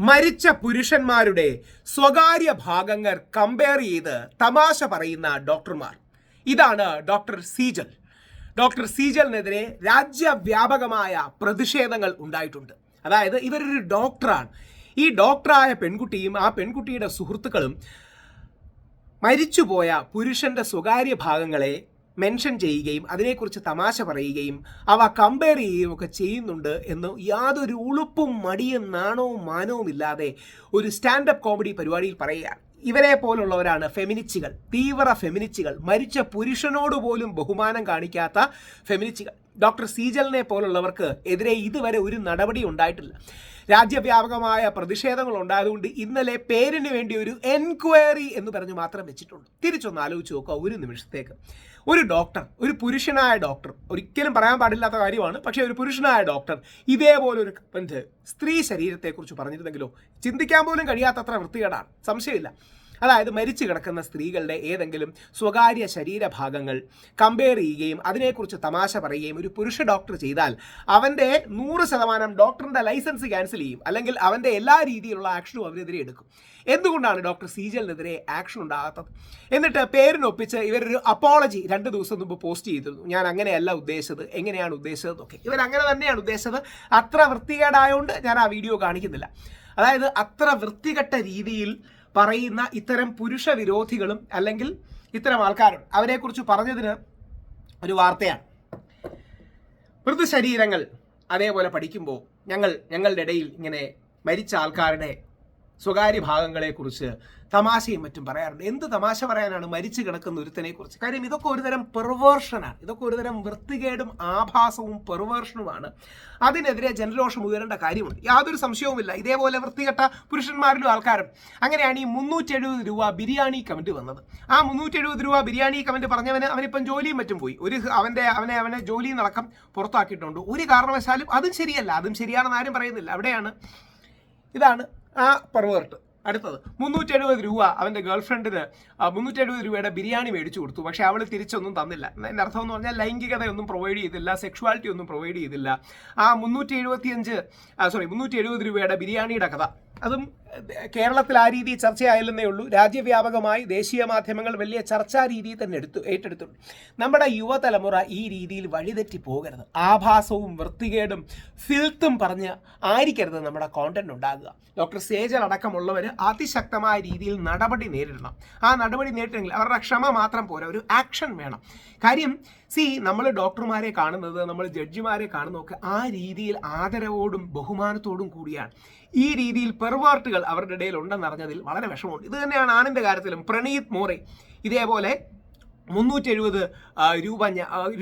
മരിച്ച പുരുഷന്മാരുടെ സ്വകാര്യ ഭാഗങ്ങൾ കമ്പയർ ചെയ്ത് തമാശ പറയുന്ന ഡോക്ടർമാർ. ഇതാണ് ഡോക്ടർ സീജൽ. ഡോക്ടർ സീജലിനെതിരെ രാജ്യവ്യാപകമായ പ്രതിഷേധങ്ങൾ ഉണ്ടായിട്ടുണ്ട്. അതായത് ഇവരൊരു ഡോക്ടറാണ്. ഈ ഡോക്ടറായ പെൺകുട്ടിയും ആ പെൺകുട്ടിയുടെ സുഹൃത്തുക്കളും മരിച്ചുപോയ പുരുഷന്റെ സ്വകാര്യ ഭാഗങ്ങളെ മെൻഷൻ ചെയ്യുകയും അതിനെക്കുറിച്ച് തമാശ പറയുകയും അവ കമ്പയർ ചെയ്യുകയും ഒക്കെ ചെയ്യുന്നുണ്ട് എന്ന് യാതൊരു ഉളുപ്പും മടിയും നാണവും മാനവും ഇല്ലാതെ ഒരു സ്റ്റാൻഡപ്പ് കോമഡി പരിപാടിയിൽ പറയുകയാണ്. ഇവരെ പോലുള്ളവരാണ് ഫെമിനിസ്റ്റുകൾ, തീവ്ര ഫെമിനിസ്റ്റുകൾ, മരിച്ച പുരുഷനോട് പോലും ബഹുമാനം കാണിക്കാത്ത ഫെമിനിസ്റ്റുകൾ. ഡോക്ടർ സീജലിനെ പോലുള്ളവർക്ക് എതിരെ ഇതുവരെ ഒരു നടപടി ഉണ്ടായിട്ടില്ല. രാജ്യവ്യാപകമായ പ്രതിഷേധങ്ങൾ ഉണ്ടായതുകൊണ്ട് ഇന്നലെ പേരിന് വേണ്ടി ഒരു എൻക്വയറി എന്ന് പറഞ്ഞ് മാത്രം വെച്ചിട്ടുണ്ട്. തിരിച്ചൊന്ന് ആലോചിച്ച് നോക്കുക ഒരു നിമിഷത്തേക്ക്. ഒരു ഡോക്ടർ, ഒരു പുരുഷനായ ഡോക്ടർ, ഒരിക്കലും പറയാൻ പാടില്ലാത്ത കാര്യമാണ്, പക്ഷേ ഒരു പുരുഷനായ ഡോക്ടർ ഇതേപോലെ ഒരു കമന്റ് സ്ത്രീ ശരീരത്തെക്കുറിച്ച് പറഞ്ഞിരുന്നെങ്കിലോ ചിന്തിക്കാൻ പോലും കഴിയാത്തത്ര വൃത്തികേടാണ്, സംശയമില്ല. അതായത് മരിച്ചു കിടക്കുന്ന സ്ത്രീകളുടെ ഏതെങ്കിലും സ്വകാര്യ ശരീരഭാഗങ്ങൾ കമ്പയർ ചെയ്യുകയും അതിനെക്കുറിച്ച് തമാശ പറയുകയും ഒരു പുരുഷ ഡോക്ടർ ചെയ്താൽ അവൻ്റെ 100% ഡോക്ടറിൻ്റെ ലൈസൻസ് ക്യാൻസൽ ചെയ്യും, അല്ലെങ്കിൽ അവൻ്റെ എല്ലാ രീതിയിലുള്ള ആക്ഷനും അവരെതിരെ എടുക്കും. എന്തുകൊണ്ടാണ് ഡോക്ടർ സീജലിനെതിരെ ആക്ഷൻ ഉണ്ടാകാത്തത്? എന്നിട്ട് പേരിനൊപ്പിച്ച് ഇവരൊരു അപ്പോളജി 2 ദിവസം മുമ്പ് പോസ്റ്റ് ചെയ്തിരുന്നു. ഞാൻ അങ്ങനെയല്ല ഉദ്ദേശിച്ചത്, എങ്ങനെയാണ് ഉദ്ദേശിച്ചത് ഒക്കെ. ഇവരങ്ങനെ തന്നെയാണ് ഉദ്ദേശിച്ചത്. അത്ര വൃത്തികേടായതുകൊണ്ട് ഞാൻ ആ വീഡിയോ കാണിക്കുന്നില്ല. അതായത് അത്ര വൃത്തികെട്ട രീതിയിൽ പറയുന്ന ഇത്തരം പുരുഷ വിരോധികളും അല്ലെങ്കിൽ ഇത്തരം ആൾക്കാരും അവരെക്കുറിച്ച് പറഞ്ഞതിന് ഒരു വാർത്തയാണ്. മൃതശരീരങ്ങൾ അതേപോലെ പഠിക്കുമ്പോൾ ഞങ്ങളുടെ ഇടയിൽ ഇങ്ങനെ മരിച്ച ആൾക്കാരുടെ സ്വകാര്യ ഭാഗങ്ങളെക്കുറിച്ച് തമാശയും മറ്റും പറയാറുണ്ട്. എന്ത് തമാശ പറയാനാണ് മരിച്ചു കിടക്കുന്ന ഒരുത്തനെ കുറിച്ച്? കാര്യം ഇതൊക്കെ ഒരുതരം പെർവേർഷനാണ്, ഇതൊക്കെ ഒരുതരം വൃത്തികേടും ആഭാസവും പെർവേർഷനുമാണ്. അതിനെതിരെ ജനരോഷം ഉയരേണ്ട കാര്യമുണ്ട്, യാതൊരു സംശയവുമില്ല. ഇതേപോലെ വൃത്തികെട്ട പുരുഷന്മാരിലും ആൾക്കാരും. അങ്ങനെയാണ് ഈ 370 രൂപ ബിരിയാണി കമന്റ് വന്നത്. ആ 370 രൂപ ബിരിയാണി കമന്റ് പറഞ്ഞവന് അവനിപ്പം ജോലിയും മറ്റും പോയി. അവനെ ജോലിയിൽ നടക്കം പുറത്താക്കിയിട്ടുണ്ട്. ഒരു കാരണവശാലും അതും ശരിയല്ല, അതും ശരിയാണെന്ന് ആരും പറയുന്നില്ല. അവിടെയാണ് ഇതാണ് ആ പെർവേർട്ട്. അടുത്തത് 370 രൂപ അവൻ്റെ ഗേൾഫ്രണ്ടിന് 370 രൂപയുടെ ബിരിയാണി മേടിച്ചു കൊടുത്തു. പക്ഷേ അവൾ തിരിച്ചൊന്നും തന്നില്ല. എൻ്റെ അർത്ഥം എന്ന് പറഞ്ഞാൽ ലൈംഗികതയൊന്നും പ്രൊവൈഡ് ചെയ്തില്ല, സെക്ഷുവാലിറ്റി ഒന്നും പ്രൊവൈഡ് ചെയ്തില്ല. ആ 370 രൂപയുടെ ബിരിയാണിയുടെ കഥ അതും കേരളത്തിൽ ആ രീതി ചർച്ചയായില്ലെന്നേ ഉള്ളൂ. രാജ്യവ്യാപകമായി ദേശീയ മാധ്യമങ്ങൾ വലിയ ചർച്ചാ രീതിയിൽ തന്നെ ഏറ്റെടുത്തു. നമ്മുടെ യുവതലമുറ ഈ രീതിയിൽ വഴിതെറ്റി പോകരുത്. ആഭാസവും വൃത്തികേടും ഫിൽത്തും പറഞ്ഞ് ആയിരിക്കരുത് നമ്മുടെ കോണ്ടന്റ് ഉണ്ടാകുക. ഡോക്ടർ സേജൽ അടക്കമുള്ളവർ അതിശക്തമായ രീതിയിൽ നടപടി നേരിടണം. ആ നടപടി നേരിട്ടെങ്കിൽ അവരുടെ ക്ഷമ മാത്രം പോരാ, ഒരു ആക്ഷൻ വേണം. കാര്യം നമ്മൾ ഡോക്ടർമാരെ കാണുന്നത്, നമ്മൾ ജഡ്ജിമാരെ കാണുന്നതൊക്കെ ആ രീതിയിൽ ആദരവോടും ബഹുമാനത്തോടും കൂടിയാണ്. ഈ രീതിയിൽ പെർവേർട്ടുകൾ അവരുടെ ഇടയിൽ ഉണ്ടെന്നറിഞ്ഞതിൽ വളരെ വിഷമമുണ്ട്. ഇത് തന്നെയാണ് ആണിൻ്റെ കാര്യത്തിലും. പ്രണീത് മോറെ ഇതേപോലെ 370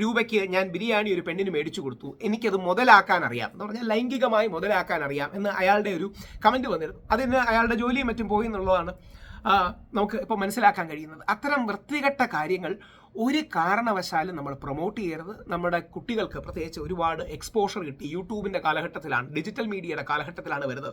രൂപയ്ക്ക് ഞാൻ ബിരിയാണി ഒരു പെണ്ണിന് മേടിച്ചു കൊടുത്തു, എനിക്കത് മുതലാക്കാൻ അറിയാം എന്ന് പറഞ്ഞാൽ ലൈംഗികമായി മുതലാക്കാൻ അറിയാം എന്ന് അയാളുടെ ഒരു കമൻറ്റ് വന്നിരുന്നു. അതിന് അയാളുടെ ജോലിയും മറ്റും പോയി എന്നുള്ളതാണ് നമുക്ക് ഇപ്പോൾ മനസ്സിലാക്കാൻ കഴിയുന്നത്. അത്തരം വൃത്തികെട്ട കാര്യങ്ങൾ ഒരു കാരണവശാലും നമ്മൾ പ്രൊമോട്ട് ചെയ്യരുത്. നമ്മുടെ കുട്ടികൾക്ക് പ്രത്യേകിച്ച് ഒരുപാട് എക്സ്പോഷർ കിട്ടി. യൂട്യൂബിൻ്റെ കാലഘട്ടത്തിലാണ്, ഡിജിറ്റൽ മീഡിയയുടെ കാലഘട്ടത്തിലാണ് വരുന്നത്.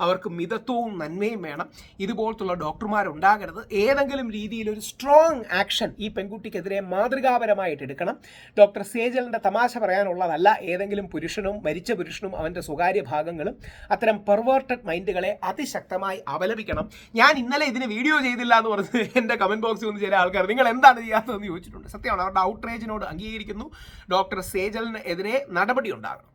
അവർക്ക് മിതത്വവും നന്മയും വേണം. ഇതുപോലത്തുള്ള ഡോക്ടർമാരുണ്ടാകരുത്. ഏതെങ്കിലും രീതിയിൽ ഒരു സ്ട്രോങ് ആക്ഷൻ ഈ പെൺകുട്ടിക്കെതിരെ മാതൃകാപരമായിട്ട് എടുക്കണം. ഡോക്ടർ സേജലിൻ്റെ തമാശ പറയാനുള്ളതല്ല. ഏതെങ്കിലും പുരുഷനും മരിച്ച പുരുഷനും അവൻ്റെ സ്വകാര്യ ഭാഗങ്ങളും അത്തരം പെർവേർട്ടഡ് മൈൻഡുകളെ അതിശക്തമായി അപലപിക്കണം. ഞാൻ ഇന്നലെ ഇതിന് വീഡിയോ ചെയ്തില്ല എന്ന് പറഞ്ഞ് എൻ്റെ കമൻറ്റ് ബോക്സിൽ വന്ന് ചില ആൾക്കാർ നിങ്ങൾ എന്താണ് ചെയ്യാത്തതെന്ന് ചോദിച്ചു. സത്യമാണ്. അവരുടെ ഔട്ട്റേജിനോട് അംഗീകരിക്കുന്നു. ഡോക്ടർ സേജലിന് എതിരെ നടപടി ഉണ്ടാകണം.